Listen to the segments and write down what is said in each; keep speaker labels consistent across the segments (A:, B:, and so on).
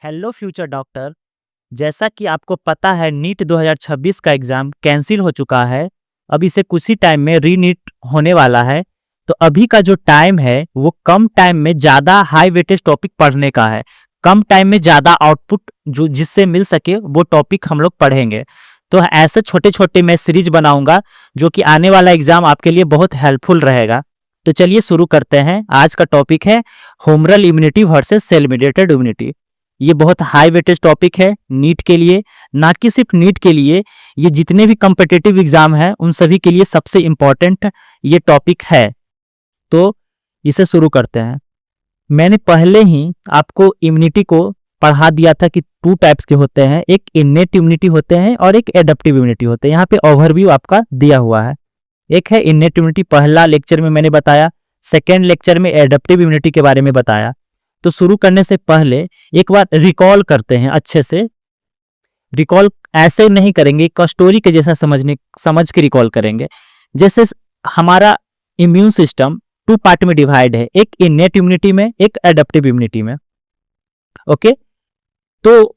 A: Hello future doctor. जैसा कि आपको पता है नीट 2026 का एग्ज़ाम कैंसिल हो चुका है। अब इसे कुछ ही टाइम में रीनीट होने वाला है। तो अभी का जो टाइम है वो कम टाइम में ज़्यादा हाई वेटेज टॉपिक पढ़ने का है। कम टाइम में ज़्यादा आउटपुट जो जिससे मिल सके वो टॉपिक हम लोग पढ़ेंगे। तो ऐसे छोटे छोटे मैं सीरीज बनाऊंगा जो कि आने वाला एग्ज़ाम आपके लिए बहुत हेल्पफुल रहेगा। तो चलिए शुरू करते हैं। आज का टॉपिक है humoral immunity versus cell mediated immunity. ये बहुत हाई वेटेज टॉपिक है नीट के लिए, ना कि सिर्फ नीट के लिए, ये जितने भी कम्पिटिटिव एग्जाम हैं उन सभी के लिए सबसे इम्पोर्टेंट ये टॉपिक है। तो इसे शुरू करते हैं। मैंने पहले ही आपको इम्यूनिटी को पढ़ा दिया था कि टू टाइप्स के होते हैं, एक इन्नेट इम्यूनिटी होते हैं और एक एडप्टिव इम्यूनिटी होते हैं। यहाँ पे ओवरव्यू आपका दिया हुआ है। एक है इन्नेट इम्यूनिटी, पहला लेक्चर में मैंने बताया, सेकेंड लेक्चर में एडप्टिव इम्यूनिटी के बारे में बताया। तो शुरू करने से पहले एक बार रिकॉल करते हैं अच्छे से। रिकॉल ऐसे नहीं करेंगे, एक स्टोरी के जैसा समझ के रिकॉल करेंगे। जैसे हमारा इम्यून सिस्टम टू पार्ट में डिवाइड है, एक इन्नेट इम्यूनिटी में, एक एडप्टिव इम्यूनिटी में। ओके, तो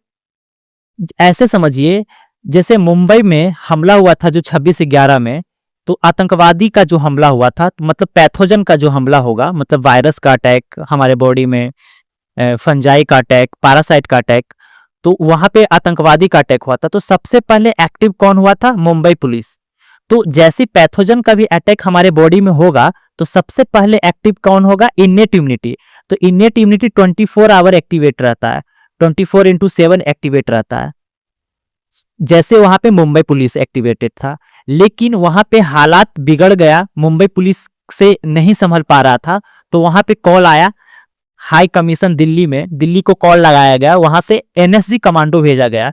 A: ऐसे समझिए जैसे मुंबई में हमला हुआ था जो 26/11 में, तो आतंकवादी का जो हमला हुआ था, मतलब पैथोजन का जो हमला होगा, मतलब वायरस का अटैक हमारे बॉडी में, फंजाई का अटैक, पैरासाइट का अटैक, तो वहां पे आतंकवादी का अटैक हुआ था। तो सबसे पहले एक्टिव कौन हुआ था? मुंबई पुलिस। तो जैसे पैथोजन का भी अटैक हमारे बॉडी में होगा तो सबसे पहले एक्टिव कौन होगा? Innate immunity. तो इन्नेट इम्यूनिटी 24 आवर एक्टिवेट रहता है, 24/7 एक्टिवेट रहता है। जैसे वहां पे मुंबई पुलिस एक्टिवेटेड था, लेकिन वहां पे हालात बिगड़ गया, मुंबई पुलिस से नहीं संभल पा रहा था। तो वहां पे कॉल आया हाई कमीशन दिल्ली में, दिल्ली को कॉल लगाया गया, वहां से एनएसजी कमांडो भेजा गया।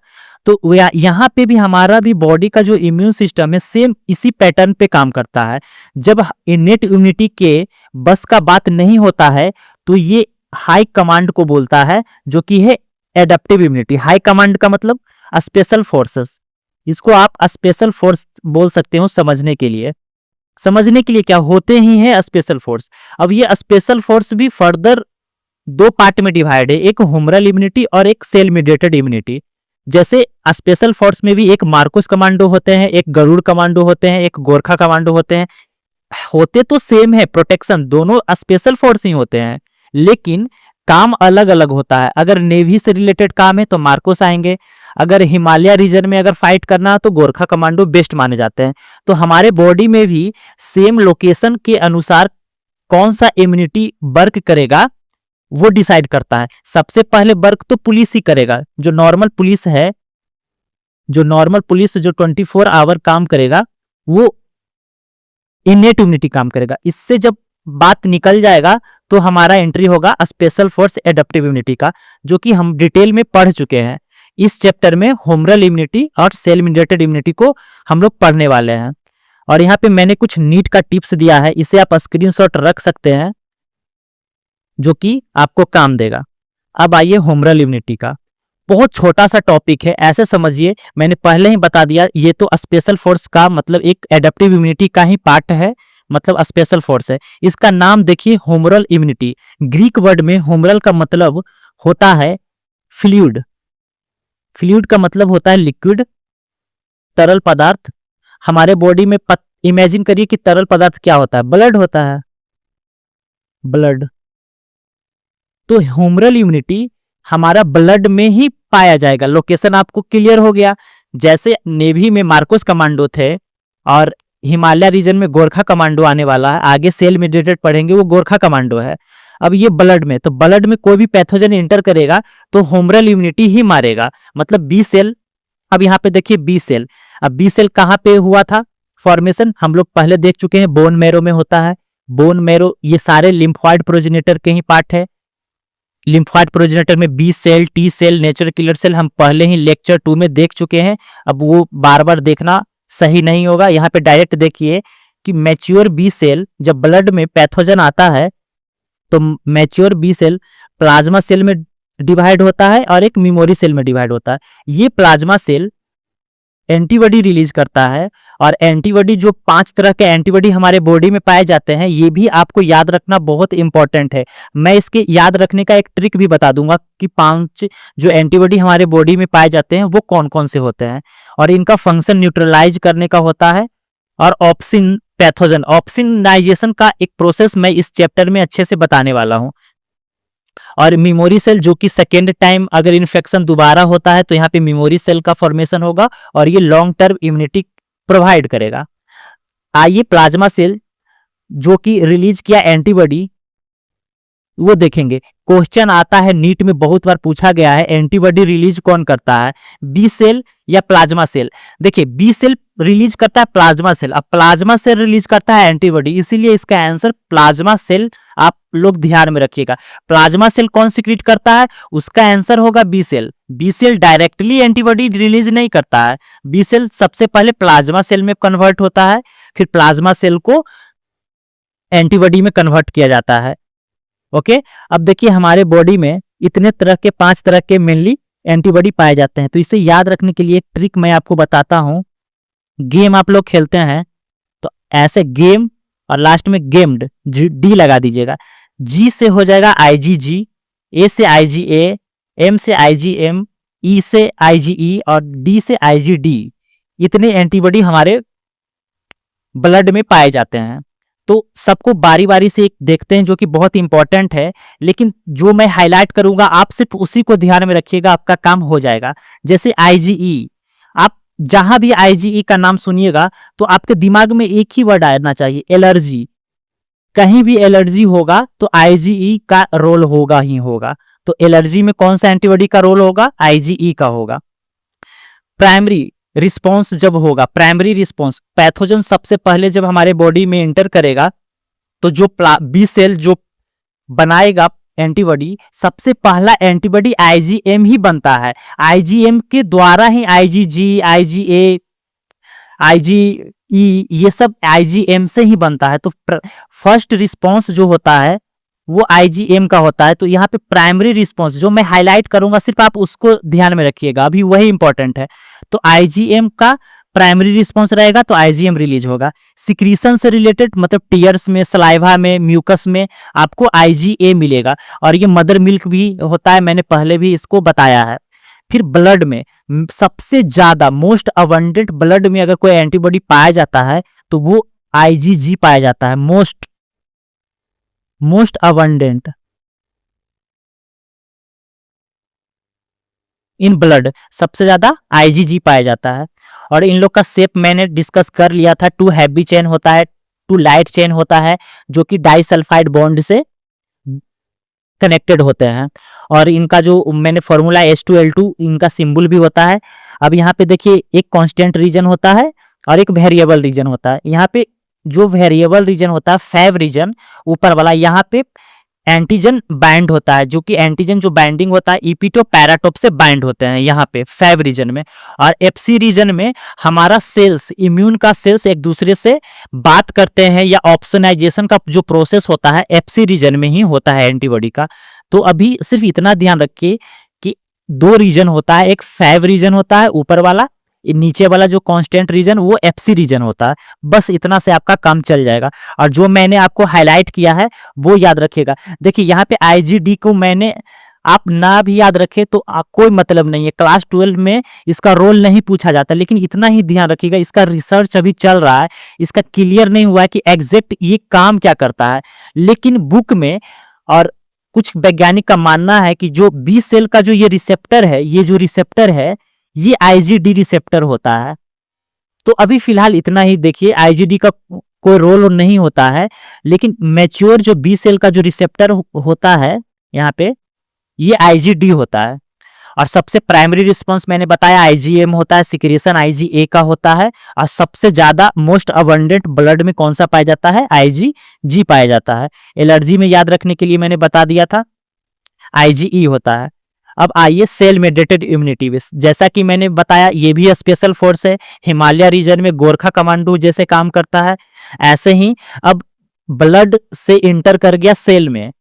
A: तो यहाँ पे भी हमारा भी बॉडी का जो इम्यून सिस्टम है सेम इसी पैटर्न पे काम करता है। जब इन्नेट इम्यूनिटी के बस का बात नहीं होता है तो ये हाई कमांड को बोलता है, जो कि है एडप्टिव इम्यूनिटी। हाई कमांड का मतलब स्पेशल फोर्सेस, इसको आप स्पेशल फोर्स बोल सकते हो समझने के लिए क्या होते ही है स्पेशल फोर्स। अब ये स्पेशल फोर्स भी फर्दर दो पार्ट में डिवाइड है, एक ह्यूमरल इम्यूनिटी और एक सेल मीडिएटेड इम्यूनिटी। जैसे स्पेशल फोर्स में भी एक मार्कोस कमांडो होते हैं, एक गरुड़ कमांडो होते हैं, एक गोरखा कमांडो होते हैं। होते तो सेम है, प्रोटेक्शन दोनों स्पेशल फोर्स ही होते हैं, लेकिन काम अलग अलग होता है। अगर नेवी से रिलेटेड काम है तो मार्कोस आएंगे, अगर हिमालय रीजन में अगर फाइट करना है तो गोरखा कमांडो बेस्ट माने जाते हैं। तो हमारे बॉडी में भी सेम लोकेशन के अनुसार कौन सा इम्यूनिटी वर्क करेगा वो डिसाइड करता है। सबसे पहले वर्क तो पुलिस ही करेगा, जो नॉर्मल पुलिस है, जो नॉर्मल पुलिस जो 24 आवर काम करेगा वो इन्नेट इम्यूनिटी काम करेगा। इससे जब बात निकल जाएगा तो हमारा एंट्री होगा स्पेशल फोर्स एडप्टिव इम्यूनिटी का, जो कि हम डिटेल में पढ़ चुके हैं। इस चैप्टर में ह्यूमरल इम्यूनिटी और सेल मीडिएटेड इम्यूनिटी को हम लोग पढ़ने वाले हैं। और यहाँ पे मैंने कुछ नीट का टिप्स दिया है, इसे आप स्क्रीनशॉट रख सकते हैं, जो कि आपको काम देगा। अब आइए ह्यूमरल इम्यूनिटी का, बहुत छोटा सा टॉपिक है, ऐसे समझिए, मैंने पहले ही बता दिया, ये तो स्पेशल फोर्स का मतलब एक एडप्टिव इम्यूनिटी का ही पार्ट है, मतलब स्पेशल फोर्स है। इसका नाम देखिए ह्यूमरल इम्यूनिटी। ग्रीक वर्ड में ह्यूमरल का मतलब होता है फ्लूइड। फ्लूइड का मतलब होता है लिक्विड, तरल पदार्थ। हमारे बॉडी में इमेजिन करिए कि तरल पदार्थ क्या होता है? ब्लड होता है, ब्लड। तो ह्यूमरल इम्यूनिटी हमारा ब्लड में ही पाया जाएगा। लोकेशन आपको क्लियर हो गया। जैसे नेवी में मार्कोस कमांडो थे और हिमालय रीजन में गोरखा कमांडो आने वाला है, आगे सेल मीडिएटेड पढ़ेंगे, वो गोरखा कमांडो है। अब ये ब्लड में, तो ब्लड में कोई भी पैथोजन एंटर करेगा तो ह्यूमरल इम्यूनिटी ही मारेगा, मतलब बी सेल। अब यहाँ पे देखिए बी सेल, अब बी सेल कहाँ पे हुआ था फॉर्मेशन? हम लोग पहले देख चुके हैं, बोन मैरो में होता है। बोन मैरो ये सारे लिम्फॉइड प्रोजेनेटर के ही पार्ट है। लिम्फॉइड प्रोजेनेटर में B cell, T cell, natural killer cell हम पहले ही लेक्चर 2 में देख चुके हैं, अब वो बार बार देखना सही नहीं होगा। यहाँ पे डायरेक्ट देखिए कि मैच्योर बी सेल जब ब्लड में पैथोजन आता है तो mature B cell plasma cell में डिवाइड होता है और एक मेमोरी सेल में डिवाइड होता है। ये प्लाज्मा सेल एंटीबॉडी रिलीज करता है। और एंटीबॉडी, जो 5 तरह के एंटीबॉडी हमारे बॉडी में पाए जाते हैं, ये भी आपको याद रखना बहुत इंपॉर्टेंट है। मैं इसके याद रखने का एक ट्रिक भी बता दूंगा कि 5 जो एंटीबॉडी हमारे बॉडी में पाए जाते हैं वो कौन कौन से होते हैं, और इनका फंक्शन न्यूट्रलाइज करने का होता है। और ऑप्सिन पैथोजन, ऑप्सिनाइजेशन का एक प्रोसेस मैं इस चैप्टर में अच्छे से बताने वाला हूं। और मेमोरी सेल, जो कि सेकेंड टाइम अगर इन्फेक्शन दोबारा होता है तो यहाँ पे मेमोरी सेल का फॉर्मेशन होगा और ये लॉन्ग टर्म इम्यूनिटी प्रोवाइड करेगा। आइए प्लाज्मा सेल, जो कि रिलीज किया एंटीबॉडी, वो देखेंगे। क्वेश्चन आता है नीट में, बहुत बार पूछा गया है, एंटीबॉडी रिलीज कौन करता है, बी सेल या प्लाज्मा सेल। देखिए, बी सेल रिलीज करता है प्लाज्मा सेल, अब प्लाज्मा सेल रिलीज करता है एंटीबॉडी, इसीलिए इसका आंसर प्लाज्मा सेल आप लोग ध्यान में रखिएगा। प्लाज्मा सेल कौन सिक्रीट करता है, उसका आंसर होगा B cell. B cell directly antibody release नहीं करता है, बी सेल सबसे पहले प्लाज्मा सेल में कन्वर्ट होता है, फिर प्लाज्मा सेल को एंटीबॉडी में कन्वर्ट किया जाता है। ओके, अब देखिए हमारे बॉडी में इतने तरह के 5 तरह के मेनली एंटीबॉडी पाए जाते हैं। तो इसे याद रखने के लिए एक ट्रिक मैं आपको बताता हूं। गेम आप लोग खेलते हैं तो ऐसे गेम और लास्ट में गेम्ड डी लगा दीजिएगा। जी से हो जाएगा आईजीजी, ए से आईजीए, एम से आईजीएम, ई से आईजीई और डी से आईजीडी। इतने एंटीबॉडी हमारे ब्लड में पाए जाते हैं। तो सबको बारी बारी से एक देखते हैं, जो कि बहुत इंपॉर्टेंट है, लेकिन जो मैं हाईलाइट करूंगा आप सिर्फ उसी को ध्यान में रखिएगा, आपका काम हो जाएगा। जैसे आईजीई, आप जहां भी आईजीई का नाम सुनिएगा तो आपके दिमाग में एक ही वर्ड आना चाहिए, एलर्जी। कहीं भी एलर्जी होगा तो आईजीई का रोल होगा ही होगा। तो एलर्जी में कौन सा एंटीबॉडी का रोल होगा, आईजीई का होगा। प्राइमरी रिस्पॉन्स जब होगा, प्राइमरी रिस्पॉन्स, पैथोजन सबसे पहले जब हमारे बॉडी में एंटर करेगा तो जो बी सेल जो बनाएगा एंटीबॉडी, सबसे पहला एंटीबॉडी आईजीएम ही बनता है। आईजीएम के द्वारा ही आईजीजी, आईजीए, आईजीई, ये सब आईजीएम से ही बनता है। तो फर्स्ट रिस्पॉन्स जो होता है वो आईजीएम का होता है। तो यहाँ पे प्राइमरी रिस्पॉन्स जो मैं हाईलाइट करूंगा सिर्फ आप उसको ध्यान में रखिएगा, अभी वही इंपॉर्टेंट है। तो आईजीएम का प्राइमरी रिस्पॉन्स रहेगा तो आईजीएम रिलीज होगा। सिक्रीशन से रिलेटेड, मतलब टीयर्स में, सलाइवा में, म्यूकस में आपको आईजीए मिलेगा, और ये मदर मिल्क भी होता है, मैंने पहले भी इसको बताया है। फिर ब्लड में सबसे ज्यादा मोस्ट अबंडेंट, ब्लड में अगर कोई एंटीबॉडी पाया जाता है तो वो आईजीजी पाया जाता है। मोस्ट अबंडेंट इन ब्लड, सबसे ज्यादा आईजीजी पाया जाता है। और इन लोग का शेप मैंने डिस्कस कर लिया था, 2 हैवी चेन होता है, 2 लाइट चेन होता है, जो कि डाइसल्फाइड बॉन्ड से कनेक्टेड होते हैं। और इनका जो मैंने फॉर्मूला H2L2, इनका सिंबल भी होता है। अब यहाँ पे देखिए, एक कांस्टेंट रीजन होता है और एक वेरिएबल रीजन होता है। यहाँ पे जो वेरिएबल रीजन होता है, फैब रीजन ऊपर वाला, यहाँ पे एंटीजन बाइंड होता है, जो कि एंटीजन जो बाइंडिंग होता है इपिटोप पैराटोप से बाइंड होते हैं यहाँ पे फैब रीजन में। और एफसी रीजन में हमारा सेल्स, इम्यून का सेल्स एक दूसरे से बात करते हैं, या ऑप्सोनाइजेशन का जो प्रोसेस होता है एफसी रीजन में ही होता है एंटीबॉडी का। तो अभी सिर्फ इतना ध्यान रखिए कि 2 रीजन होता है, एक फैब रीजन होता है ऊपर वाला, नीचे वाला जो कांस्टेंट रीजन वो एफसी रीजन होता है। बस इतना से आपका काम चल जाएगा। और जो मैंने आपको हाईलाइट किया है वो याद रखिएगा। देखिए यहाँ पे आईजीडी को मैंने, आप ना भी याद रखे तो कोई मतलब नहीं है, क्लास 12 में इसका रोल नहीं पूछा जाता, लेकिन इतना ही ध्यान रखिएगा, इसका रिसर्च अभी चल रहा है, इसका क्लियर नहीं हुआ है कि एग्जैक्ट ये काम क्या करता है। लेकिन बुक में और कुछ वैज्ञानिक का मानना है कि जो बी सेल का जो ये रिसेप्टर है, ये जो रिसेप्टर है ये आईजीडी रिसेप्टर होता है। तो अभी फिलहाल इतना ही देखिए, आईजीडी का कोई रोल नहीं होता है, लेकिन मैच्योर जो बी सेल का जो रिसेप्टर होता है यहाँ पे, ये आईजीडी होता है। और सबसे प्राइमरी रिस्पांस मैंने बताया आईजीएम होता है, सिक्रेशन आईजीए का होता है, और सबसे ज्यादा मोस्ट अबंडेंट ब्लड में कौन सा पाया जाता है, आईजीजी पाया जाता है। एलर्जी में याद रखने के लिए मैंने बता दिया था, आईजीई होता है। अब आइए सेल मेडिएटेड इम्यूनिटी, जैसा कि मैंने बताया ये भी स्पेशल फोर्स है, हिमालय रीजन में गोरखा कमांडो जैसे काम करता है। ऐसे ही अब ब्लड से इंटर कर गया सेल में,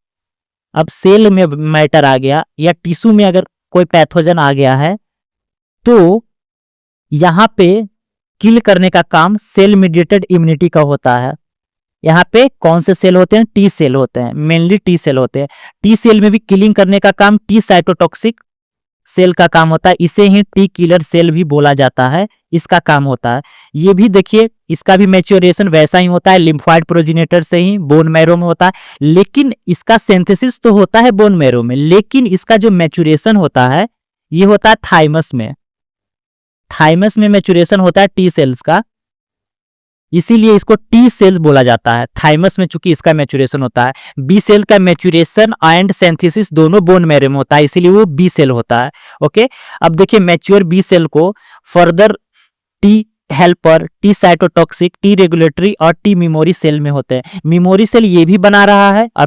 A: अब सेल में मैटर आ गया या टिश्यू में अगर कोई पैथोजन आ गया है तो यहाँ पे किल करने का काम सेल मीडिएटेड इम्यूनिटी का होता है। यहाँ पे कौन से सेल होते हैं? टी सेल होते हैं, मेनली टी सेल होते हैं। टी सेल में भी किलिंग करने का काम टी साइटोटॉक्सिक सेल का काम होता है, इसे ही टी किलर सेल भी बोला जाता है, इसका काम होता है। ये भी देखिए, इसका भी मैच्योरेशन वैसा ही होता है, लिम्फोइड प्रोजेनेटर से ही बोन मैरो में होता है, लेकिन इसका सिंथेसिस तो होता है बोन मैरो में, लेकिन इसका जो मैच्योरेशन होता है ये होता है थाइमस में। थाइमस में मैच्योरेशन होता है टी सेल्स का, इसीलिए इसको टी सेल्स बोला जाता है। थाइमस में चूंकि इसका मैच्योरेशन होता है, बी सेल का मैच्योरेशन एंड सिंथेसिस दोनों बोन मैरो में होता है, इसीलिए वो बी सेल होता है। ओके, अब देखिए मैच्योर बी सेल को further T helper, T cytotoxic, T regulatory और टी मेमोरी सेल में होते हैं। मेमोरी सेल ये भी बना रहा है और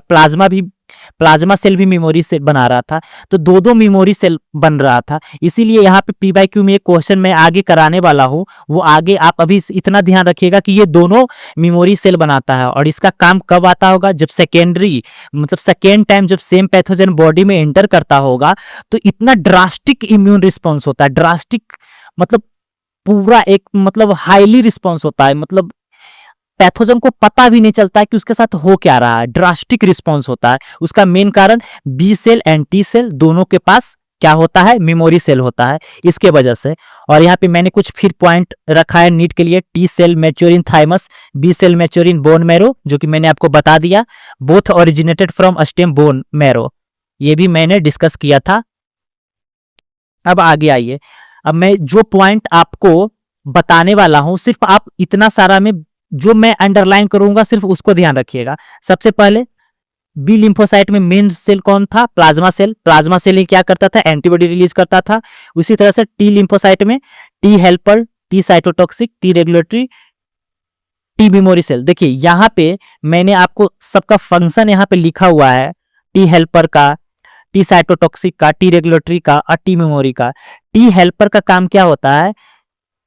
A: प्लाज्मा सेल भी मेमोरी सेल बना रहा था, तो दो मेमोरी सेल बन रहा था। इसीलिए यहाँ पे पी बाई क्यू में एक क्वेश्चन मैं आगे कराने वाला हूँ, वो आगे आप अभी इतना ध्यान रखिएगा कि ये दोनों मेमोरी सेल बनाता है, और इसका काम कब आता होगा? जब सेकेंडरी मतलब सेकेंड टाइम जब सेम पैथोजन बॉडी में एंटर करता होगा, तो इतना ड्रास्टिक इम्यून रिस्पॉन्स होता है। ड्रास्टिक मतलब पूरा एक मतलब हाईली रिस्पॉन्स होता है, मतलब पैथोजन को पता भी नहीं चलता है कि उसके साथ हो क्या रहा है, ड्रास्टिक रिस्पॉन्स होता है। उसका मेन कारण B cell and T cell दोनों के पास क्या होता है? मेमोरी सेल होता है, इसके वजह से। और यहाँ पे मैंने कुछ फिर पॉइंट रखा है नीट के लिए। T cell mature in thymus, B cell mature in bone marrow, जो कि मैंने आपको बता दिया। Both originated from stem bone marrow, ये भी मैंने डिस्कस किया था। अब आगे आइए, अब मैं जो पॉइंट आपको बताने वाला हूं, सिर्फ आप इतना सारा में जो मैं अंडरलाइन करूंगा सिर्फ उसको ध्यान रखिएगा। सबसे पहले बी लिम्फोसाइट में मेन सेल कौन था? Plasma cell. प्लाज्मा सेल ही क्या करता था? एंटीबॉडी रिलीज करता था। उसी तरह से टी लिम्फोसाइट में T helper, T cytotoxic, T regulatory, T memory cell. देखिए यहाँ पे मैंने आपको सबका फंक्शन यहाँ पे लिखा हुआ है, टी हेल्पर का, टी साइटोटॉक्सिक का, टी रेगुलेटरी का और टी मेमोरी का। टी हेल्पर का काम क्या होता है?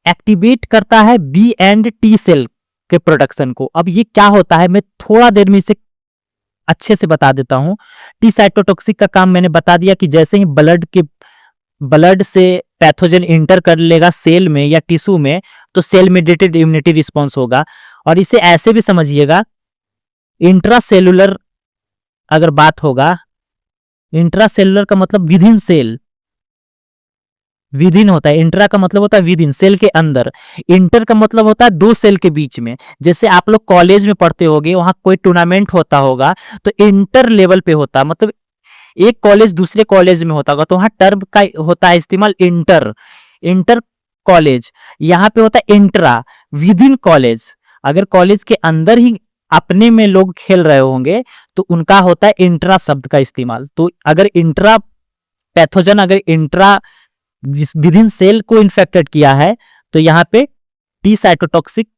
A: एक्टिवेट करता है बी एंड टी सेल के प्रोडक्शन को। अब ये क्या होता है मैं थोड़ा देर में इसे अच्छे से बता देता हूं। टी साइटोटॉक्सिक का काम मैंने बता दिया कि जैसे ही ब्लड से पैथोजन इंटर कर लेगा सेल में या टिश्यू में, तो सेल मीडिएटेड इम्यूनिटी रिस्पॉन्स होगा। और इसे ऐसे भी समझिएगा, इंट्रासेलुलर अगर बात होगा, इंट्रासेलुलर का मतलब within cell, within होता है। इंट्रा का मतलब होता है विद इन, सेल के अंदर। इंटर का मतलब होता है दो सेल के बीच में। जैसे आप लोग कॉलेज में पढ़ते होगे, वहां कोई टूर्नामेंट होता होगा तो इंटर लेवल पे होता है, मतलब एक कॉलेज दूसरे कॉलेज में होता होगा, तो वहां टर्म का होता है इस्तेमाल इंटर, इंटर कॉलेज। यहाँ पे होता है इंट्रा, विद इन कॉलेज। अगर कॉलेज के अंदर ही अपने में लोग खेल रहे होंगे तो उनका होता है इंट्रा शब्द का इस्तेमाल। तो अगर इंट्रा पैथोजन अगर इंट्रा विद इन सेल को इन्फेक्टेड किया है, तो यहाँ पे टी साइटोटॉक्सिक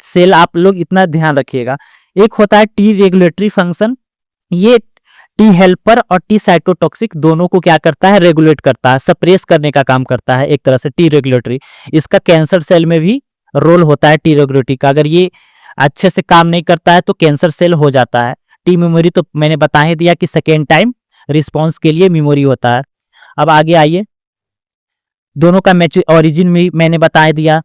A: सेल, आप लोग इतना ध्यान रखिएगा। एक होता है टी रेगुलेटरी फंक्शन, ये टी हेल्पर और टी साइटोटॉक्सिक दोनों को क्या करता है? रेगुलेट करता है, सप्रेस करने का काम करता है एक तरह से टी रेगुलेटरी। इसका कैंसर सेल में भी रोल होता है टी रेगुलेटरी का। अगर ये अच्छे से काम नहीं करता है तो कैंसर सेल हो जाता है। टी मेमोरी तो मैंने बता ही दिया कि सेकेंड टाइम रिस्पॉन्स के लिए मेमोरी होता है। अब आगे आइए, दोनों का ओरिजिन में मैंने बता दिया।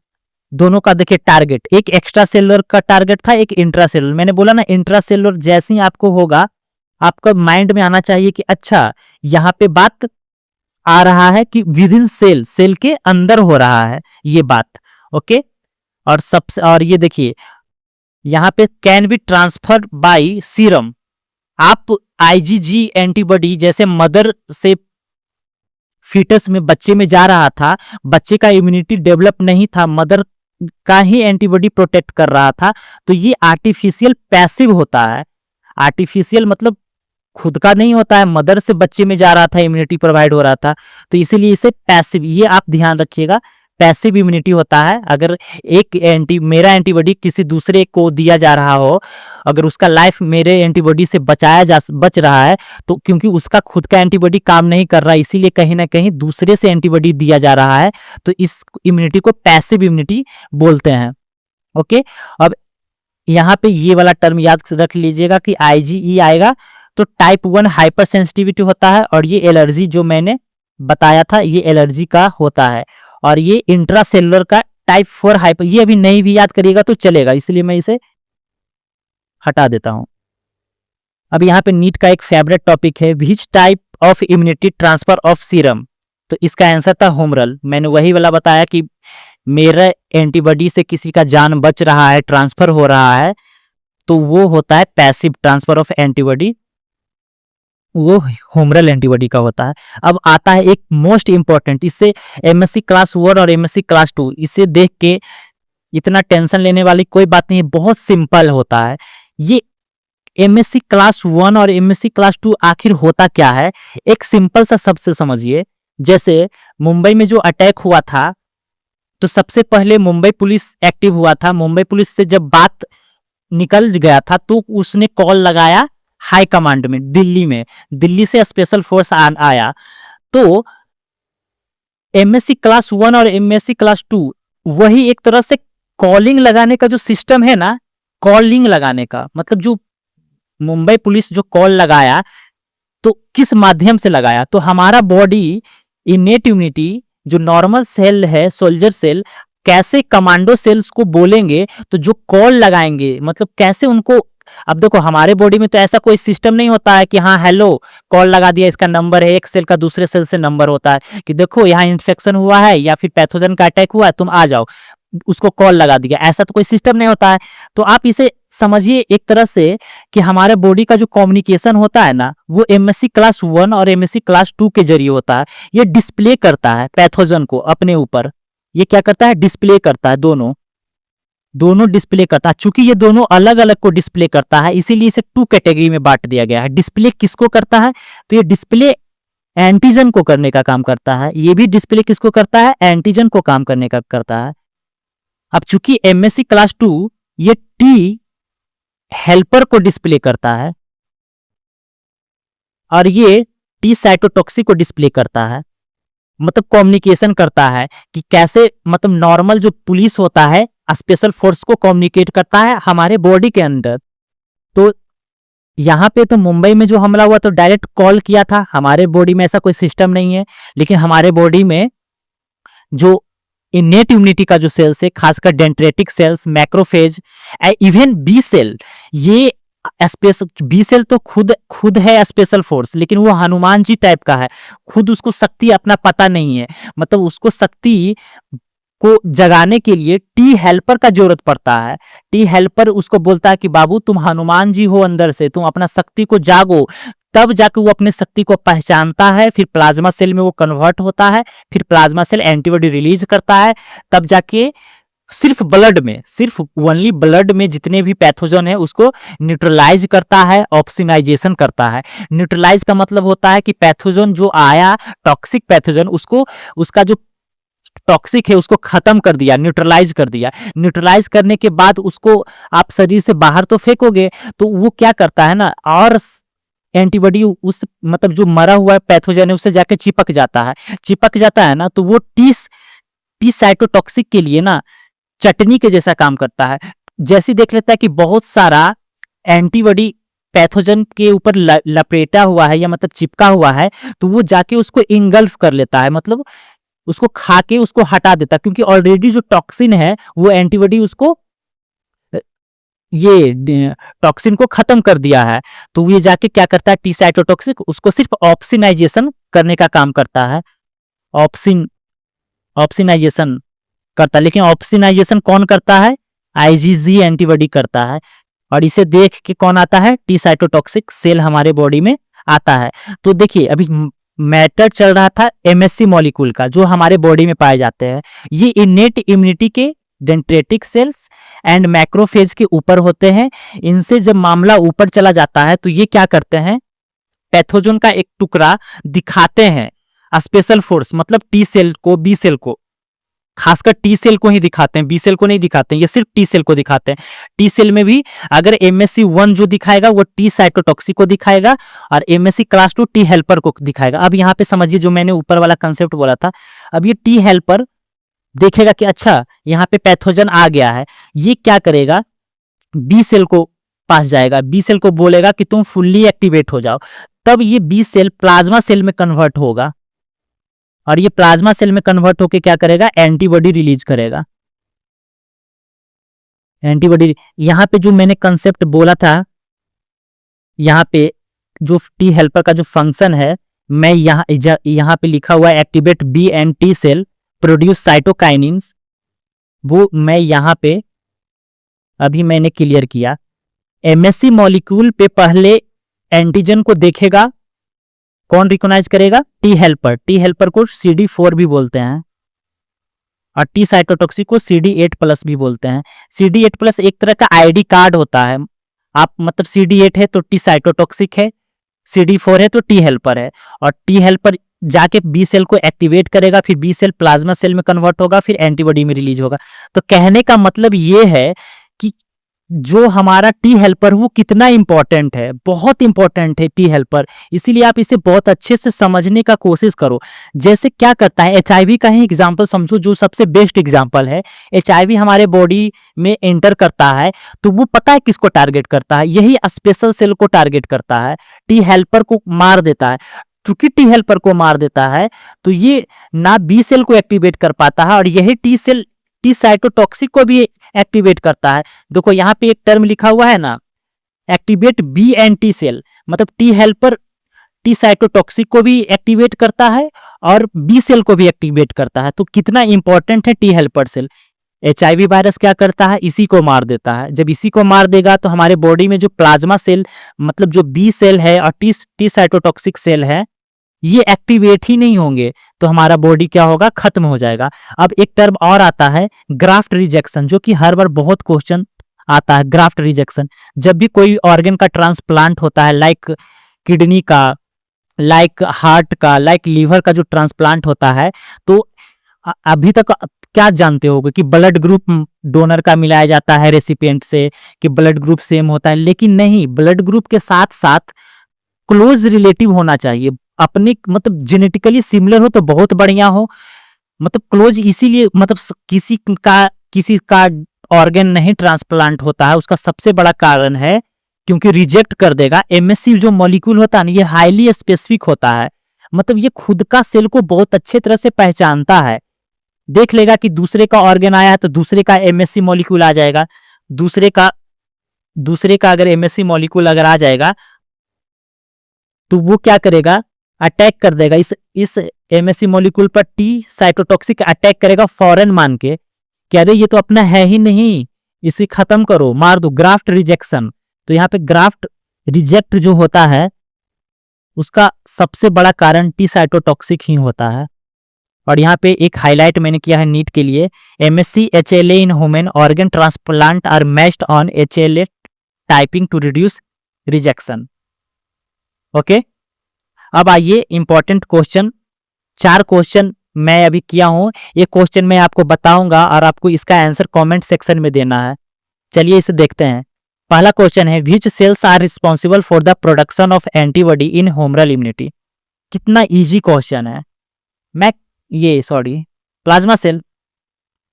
A: दोनों का देखिए टारगेट, एक एक्स्ट्रा सेलुलर का टारगेट था, एक इंट्रा सेलुलर। मैंने बोला ना इंट्रा सेलुलर जैसे ही आपको होगा, आपका माइंड में आना चाहिए कि अच्छा यहाँ पे बात आ रहा है कि विद इन सेल, सेल के अंदर हो रहा है ये बात। ओके, और सबसे और ये देखिए यहाँ पे can be transferred by serum. आप आईजीजी एंटीबॉडी जैसे मदर से फीटस में, बच्चे में जा रहा था, बच्चे का इम्यूनिटी डेवलप नहीं था, मदर का ही एंटीबॉडी प्रोटेक्ट कर रहा था, तो ये आर्टिफिशियल पैसिव होता है। आर्टिफिशियल मतलब खुद का नहीं होता है, मदर से बच्चे में जा रहा था, इम्यूनिटी प्रोवाइड हो रहा था, तो इसीलिए इसे पैसिव, ये आप ध्यान रखिएगा, पैसिव इम्यूनिटी होता है। अगर मेरा एंटीबॉडी किसी दूसरे को दिया जा रहा हो, अगर उसका लाइफ मेरे एंटीबॉडी से बच रहा है, तो क्योंकि उसका खुद का एंटीबॉडी काम नहीं कर रहा, इसीलिए कहीं ना कहीं दूसरे से एंटीबॉडी दिया जा रहा है, तो इस इम्यूनिटी को पैसिव इम्यूनिटी बोलते हैं। ओके, अब यहाँ पे ये वाला टर्म याद रख लीजिएगा कि आईजीई आएगा तो टाइप 1 हाइपर सेंसिटिविटी होता है, और ये एलर्जी जो मैंने बताया था ये एलर्जी का होता है। और ये इंट्रासेलुलर का टाइप 4 हाइपर, ये अभी नहीं भी याद करिएगा तो चलेगा, इसलिए मैं इसे हटा देता हूं। अब यहाँ पे नीट का एक फेवरेट टॉपिक है, which type of immunity transfer of serum. तो इसका आंसर था हुमरल। मैंने वही वाला बताया कि मेरा एंटीबॉडी से किसी का जान बच रहा है, ट्रांसफर हो रहा है, तो वो होता है पैसिव ट्रांसफर ऑफ एंटीबॉडी, वो हुमरल एंटीबॉडी का होता है। अब आता है एक मोस्ट इंपॉर्टेंट, इससे एमएससी क्लास 1 और एमएससी क्लास 2, इसे देख के इतना टेंशन लेने वाली कोई बात नहीं है, बहुत सिंपल होता है। ये एमएससी क्लास 1 और एमएससी क्लास 2 आखिर होता क्या है, एक सिंपल सा सबसे समझिए। जैसे मुंबई में जो अटैक हुआ था, तो सबसे पहले मुंबई पुलिस एक्टिव हुआ था। मुंबई पुलिस से जब बात निकल गया था तो उसने कॉल लगाया हाई कमांड में, दिल्ली में, दिल्ली से स्पेशल फोर्स आया। तो एमएससी क्लास 1 और एमएससी क्लास 2 वही एक तरह से कॉलिंग लगाने का जो सिस्टम है ना, कॉलिंग लगाने का मतलब जो मुंबई पुलिस जो कॉल लगाया तो किस माध्यम से लगाया, तो हमारा बॉडी इनेट इम्यूनिटी जो नॉर्मल सेल है, सोल्जर सेल, कैसे कमांडो सेल्स को बोलेंगे, तो जो कॉल लगाएंगे मतलब कैसे उनको। अब देखो हमारे बॉडी में तो ऐसा कोई सिस्टम नहीं होता है कि हाँ हेलो कॉल लगा दिया, इसका नंबर है, एक सेल का दूसरे सेल से नंबर होता है कि देखो यहाँ इन्फेक्शन हुआ है या फिर पैथोजन का अटैक हुआ है, तुम आ जाओ, उसको कॉल लगा दिया, ऐसा तो कोई सिस्टम नहीं होता है। तो आप इसे समझिए एक तरह से कि हमारे बॉडी का जो कम्युनिकेशन होता है ना, वो एमएससी क्लास 1 और एमएससी क्लास 2 के जरिए होता है। ये डिस्प्ले करता है पैथोजन को अपने ऊपर, ये क्या करता है, डिस्प्ले करता है, दोनों डिस्प्ले करता है। चूंकि ये दोनों अलग अलग को डिस्प्ले करता है, इसीलिए इसे 2 कैटेगरी में बांट दिया गया है। डिस्प्ले किसको करता है, तो ये डिस्प्ले एंटीजन को करने का काम करता है, ये भी डिस्प्ले किसको करता है, एंटीजन को काम करने का करता है। अब चूंकि एमएससी क्लास 2 ये टी हेल्पर को डिस्प्ले करता है और ये टी साइटोटॉक्सिक को डिस्प्ले करता है, मतलब कम्युनिकेशन करता है कि कैसे, मतलब नॉर्मल जो पुलिस होता है स्पेशल फोर्स को कम्युनिकेट करता है हमारे बॉडी के अंदर। तो यहाँ पे तो मुंबई में जो हमला हुआ तो डायरेक्ट कॉल किया था, हमारे बॉडी में ऐसा कोई सिस्टम नहीं है। लेकिन हमारे बॉडी में जो इनेट इम्यूनिटी का जो सेल्स है, खासकर dendritic cells, macrophage, even B cell, ये स्पेशल बी सेल तो खुद है स्पेशल फोर्स, लेकिन वो हनुमान जी टाइप का है, खुद उसको शक्ति अपना पता नहीं है, मतलब उसको शक्ति को जगाने के लिए टी हेल्पर का जरूरत पड़ता है। टी हेल्पर उसको बोलता है कि बाबू तुम हनुमान जी हो अंदर से, तुम अपना शक्ति को जागो, तब जाके वो अपने शक्ति को पहचानता है, फिर प्लाज्मा सेल में वो कन्वर्ट होता है, फिर प्लाज्मा सेल एंटीबॉडी रिलीज करता है, तब जाके सिर्फ ब्लड में, सिर्फ ओनली ब्लड में जितने भी पैथोजन है उसको न्यूट्रलाइज करता है, ऑप्सिनाइजेशन करता है। न्यूट्रलाइज का मतलब होता है कि पैथोजन जो आया, टॉक्सिक पैथोजन, उसको उसका जो टॉक्सिक है उसको खत्म कर दिया, न्यूट्रलाइज कर दिया। न्यूट्रलाइज करने के बाद उसको आप शरीर से बाहर तो फेंकोगे, तो वो क्या करता है ना, और एंटीबॉडी उस मतलब जो मरा हुआ पैथोजन है उससे जाके चिपक जाता है ना, तो वो टी साइटोटॉक्सिक के लिए ना चटनी के जैसा काम करता है। जैसे देख लेता है कि बहुत सारा एंटीबॉडी पैथोजन के ऊपर लपेटा हुआ है या मतलब चिपका हुआ है, तो वो जाके उसको इंगल्फ कर लेता है, मतलब उसको खा के उसको हटा देता है, क्योंकि ऑलरेडी जो टॉक्सिन है वो एंटीबॉडी उसको ये टॉक्सिन को खत्म कर दिया है। तो ये जाके क्या करता है, टी साइटोटॉक्सिक उसको सिर्फ ऑप्सिनाइजेशन करने का काम करता है, ऑप्सिनाइजेशन करता है। लेकिन ऑप्सिनाइजेशन कौन करता है, आईजीजी एंटीबॉडी करता है, और इसे देख के कौन आता है, टी साइटोटॉक्सिक सेल हमारे बॉडी में आता है। तो देखिए अभी मैटर चल रहा था एमएससी मॉलिक्यूल का जो हमारे बॉडी में पाए जाते हैं। ये इनेट इम्यूनिटी के डेंड्रेटिक सेल्स एंड मैक्रोफेज के ऊपर होते हैं। इनसे जब मामला ऊपर चला जाता है तो ये क्या करते हैं, पैथोजन का एक टुकड़ा दिखाते हैं स्पेशल फोर्स, मतलब टी सेल को, बी सेल को, खासकर टी सेल को ही दिखाते हैं, बी सेल को नहीं दिखाते हैं, ये सिर्फ टी सेल को दिखाते हैं। टी सेल में भी अगर एमएससी 1 जो दिखाएगा वो टी साइटोटॉक्सिक को दिखाएगा और एमएससी क्लास 2 टी हेल्पर को दिखाएगा। अब यहाँ पे समझिए जो मैंने ऊपर वाला कंसेप्ट बोला था, अब ये टी हेल्पर देखेगा कि अच्छा यहाँ पे पैथोजन आ गया है, ये क्या करेगा, बी सेल को पास जाएगा, बी सेल को बोलेगा कि तुम फुल्ली एक्टिवेट हो जाओ, तब ये बी सेल प्लाज्मा सेल में कन्वर्ट होगा। और ये प्लाज्मा सेल में कन्वर्ट होके क्या करेगा, एंटीबॉडी रिलीज करेगा। एंटीबॉडी, यहाँ पे जो मैंने कंसेप्ट बोला था, यहाँ पे जो टी हेल्पर का जो फंक्शन है, मैं यहाँ पे लिखा हुआ है activate B and T cell produce cytokinins, वो मैं यहाँ पे अभी मैंने क्लियर किया। एमएससी मॉलिक्यूल पे पहले एंटीजन को देखेगा, कौन रिकॉग्नाइज करेगा, टी हेल्पर। टी हेल्पर को CD4 भी बोलते हैं और टी साइटोटॉक्सिक को CD8+ भी बोलते हैं। CD8+ एक तरह का आईडी कार्ड होता है, आप मतलब CD8 है तो टी साइटोटॉक्सिक है, CD4 है तो टी हेल्पर है, और टी हेल्पर जाके बी सेल को एक्टिवेट करेगा, फिर बी सेल प्लाज्मा सेल में कन्वर्ट होगा, फिर एंटीबॉडी में रिलीज होगा। तो कहने का मतलब ये है कि जो हमारा टी हेल्पर वो कितना इंपॉर्टेंट है, बहुत इंपॉर्टेंट है टी हेल्पर। इसीलिए आप इसे बहुत अच्छे से समझने का कोशिश करो। जैसे क्या करता है, HIV का ही एग्जांपल समझो, जो सबसे बेस्ट एग्जांपल है। HIV हमारे बॉडी में एंटर करता है तो वो पता है किसको टारगेट करता है, यही स्पेशल सेल को टारगेट करता है, टी हेल्पर को मार देता है। चूंकि टी हेल्पर को मार देता है तो ये ना बी सेल को एक्टिवेट कर पाता है, और यही टी सेल टी साइटोटॉक्सिक को भी एक्टिवेट करता है। देखो यहाँ पे एक टर्म लिखा हुआ है ना, activate B and T cell, मतलब टी हेल्पर टी साइटोटॉक्सिक को भी एक्टिवेट करता है और बी सेल को भी एक्टिवेट करता है। तो कितना इंपॉर्टेंट है T helper cell. HIV virus क्या करता है, इसी को मार देता है। जब इसी को मार देगा तो हमारे बॉडी में जो प्लाज्मा सेल, मतलब जो बी सेल है और टी साइटोटॉक्सिक सेल है, ये एक्टिवेट ही नहीं होंगे तो हमारा बॉडी क्या होगा, खत्म हो जाएगा। अब एक टर्म और आता है ग्राफ्ट रिजेक्शन, जो कि हर बार बहुत क्वेश्चन आता है। ग्राफ्ट रिजेक्शन, जब भी कोई ऑर्गन का ट्रांसप्लांट होता है, लाइक किडनी का, लाइक हार्ट का, लाइक लीवर का जो ट्रांसप्लांट होता है, तो अभी तक क्या जानते होगे कि ब्लड ग्रुप डोनर का मिलाया जाता है रेसिपिएंट से, कि ब्लड ग्रुप सेम होता है, लेकिन नहीं, ब्लड ग्रुप के साथ साथ क्लोज रिलेटिव होना चाहिए। अपने मतलब जेनेटिकली सिमिलर हो तो बहुत बढ़िया हो, मतलब क्लोज इसीलिए, मतलब किसी का ऑर्गन नहीं ट्रांसप्लांट होता है, उसका सबसे बड़ा कारण है क्योंकि रिजेक्ट कर देगा। MSC जो मॉलिक्यूल होता है ना, ये हाईली स्पेसिफिक होता है, मतलब ये खुद का सेल को बहुत अच्छे तरह से पहचानता है। देख लेगा कि दूसरे का ऑर्गन आया है तो दूसरे का MSC मॉलिक्यूल आ जाएगा, दूसरे का अगर MSC मॉलिक्यूल अगर आ जाएगा तो वो क्या करेगा, अटैक कर देगा इस MSC मॉलिक्यूल पर। टी साइटोटॉक्सिक अटैक करेगा फौरन मान के कि अरे ये तो अपना है ही नहीं, इसे खत्म करो, मार दो। ग्राफ्ट रिजेक्शन, तो यहाँ पे ग्राफ्ट रिजेक्ट जो होता है उसका सबसे बड़ा कारण टी साइटोटॉक्सिक ही होता है। और यहाँ पे एक हाईलाइट मैंने किया है नीट के लिए, MSC HLA in human organ transplant are matched on HLA typing to reduce rejection. Okay, अब आइए इंपॉर्टेंट क्वेश्चन, 4 क्वेश्चन मैं अभी किया हूं, ये क्वेश्चन मैं आपको बताऊंगा और आपको इसका आंसर कमेंट सेक्शन में देना है। चलिए इसे देखते हैं। पहला क्वेश्चन है, which cells are responsible for the production of antibody in humoral immunity. कितना इजी क्वेश्चन है। Plasma cell.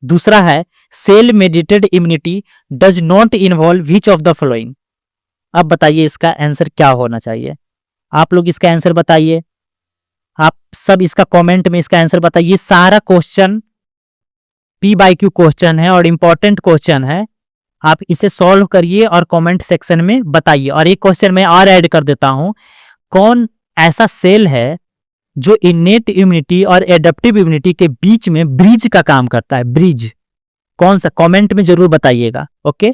A: दूसरा है, cell mediated immunity does not involve which of the following. अब बताइए इसका आंसर क्या होना चाहिए, आप लोग इसका आंसर बताइए, आप सब इसका कमेंट में इसका आंसर बताइए। सारा क्वेश्चन P/Q क्वेश्चन है और इंपॉर्टेंट क्वेश्चन है, आप इसे सॉल्व करिए और कमेंट सेक्शन में बताइए। और एक क्वेश्चन मैं और ऐड कर देता हूं, कौन ऐसा सेल है जो इनेट इम्यूनिटी और एडेप्टिव इम्यूनिटी के बीच में ब्रिज का काम करता है, ब्रिज कौन सा, कमेंट में जरूर बताइएगा। ओके,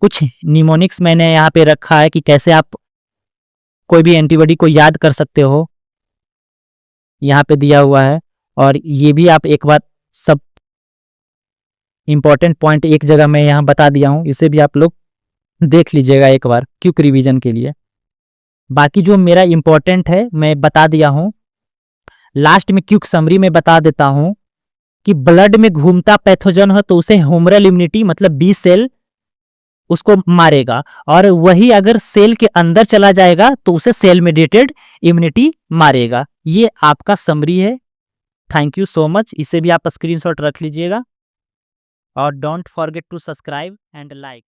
A: कुछ निमोनिक्स मैंने यहाँ पे रखा है कि कैसे आप कोई भी एंटीबॉडी को याद कर सकते हो, यहाँ पे दिया हुआ है। और ये भी आप एक बार सब इंपॉर्टेंट पॉइंट एक जगह मैं यहाँ बता दिया हूँ, इसे भी आप लोग देख लीजिएगा एक बार क्विक रिवीजन के लिए। बाकी जो मेरा इंपॉर्टेंट है मैं बता दिया हूँ, लास्ट में क्विक समरी में बता देता हूँ कि ब्लड में घूमता पैथोजन हो तो उसे ह्यूमरल इम्यूनिटी मतलब बी सेल उसको मारेगा, और वही अगर सेल के अंदर चला जाएगा तो उसे सेल मेडिएटेड इम्यूनिटी मारेगा। ये आपका समरी है। थैंक यू सो मच, इसे भी आप स्क्रीनशॉट रख लीजिएगा और don't forget to subscribe and like.